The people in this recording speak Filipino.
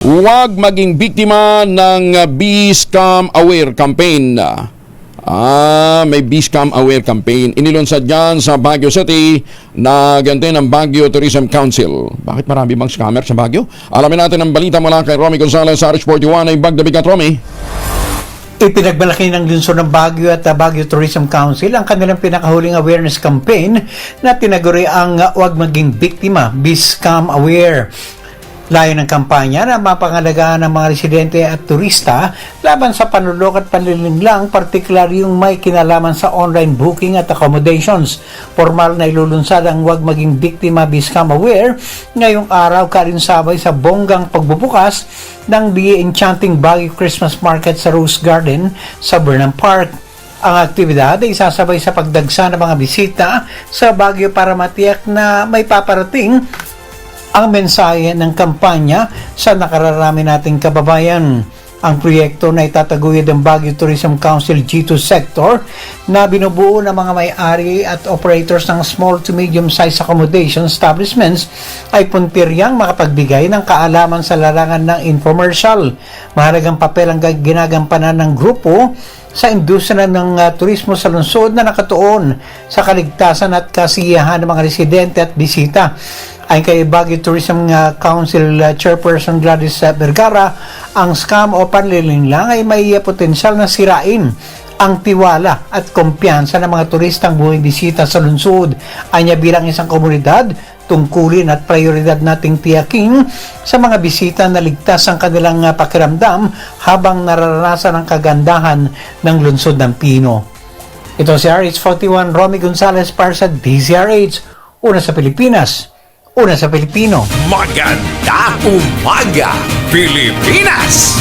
Huwag maging biktima ng Be Scam Aware campaign. May Be Scam Aware campaign. Inilunsad yan sa Baguio City na ganito ng Baguio Tourism Council. Bakit marami bang scammer sa Baguio? Alamin natin ang balita mula kay Romy Gonzalez sa RH41. Ay bagdabigat, Romy. Ipinagmalaki ng lungsod ng Baguio at Baguio Tourism Council ang kanilang pinakahuling awareness campaign na tinaguri ang Huwag Maging Biktima, Be Scam Aware. Layo ng kampanya na mapangalagaan ng mga residente at turista laban sa panlulok at panlilinglang, partikular yung may kinalaman sa online booking at accommodations. Formal na ilulunsad ang Huwag Maging Biktima, Be Scam Aware ngayong araw kalinsabay sa bonggang pagbubukas ng The Enchanting Baguio Christmas Market sa Rose Garden sa Burnham Park. Ang aktibidad ay sasabay sa pagdagsa ng mga bisita sa Baguio para matiyak na may paparating ang mensahe ng kampanya sa nakararami nating kababayan. Ang proyekto na itataguyod ng Baguio Tourism Council G2 sector na binubuo ng mga may-ari at operators ng small to medium-sized accommodation establishments ay puntiryang makapagbigay ng kaalaman sa larangan ng infomercial. Mahalagang papel ang ginagampanan ng grupo sa industriya ng turismo sa lungsod na nakatuon sa kaligtasan at kasiyahan ng mga residente at bisita. Ayon kay Baguio Tourism Council Chairperson Gladys Vergara, ang scam o panlilinglang ay may potensyal na sirain ang tiwala at kumpiyansa ng mga turistang bumibisita sa lungsod. Anya bilang isang komunidad, tungkulin at prioridad nating tiyakin sa mga bisita na ligtas ang kanilang pakiramdam habang nararanasan ang kagandahan ng lungsod ng Pino. Ito si RH41 Romy Gonzalez para sa DZRH, una sa Pilipinas, una sa Pilipino. Maganda umaga, Pilipinas!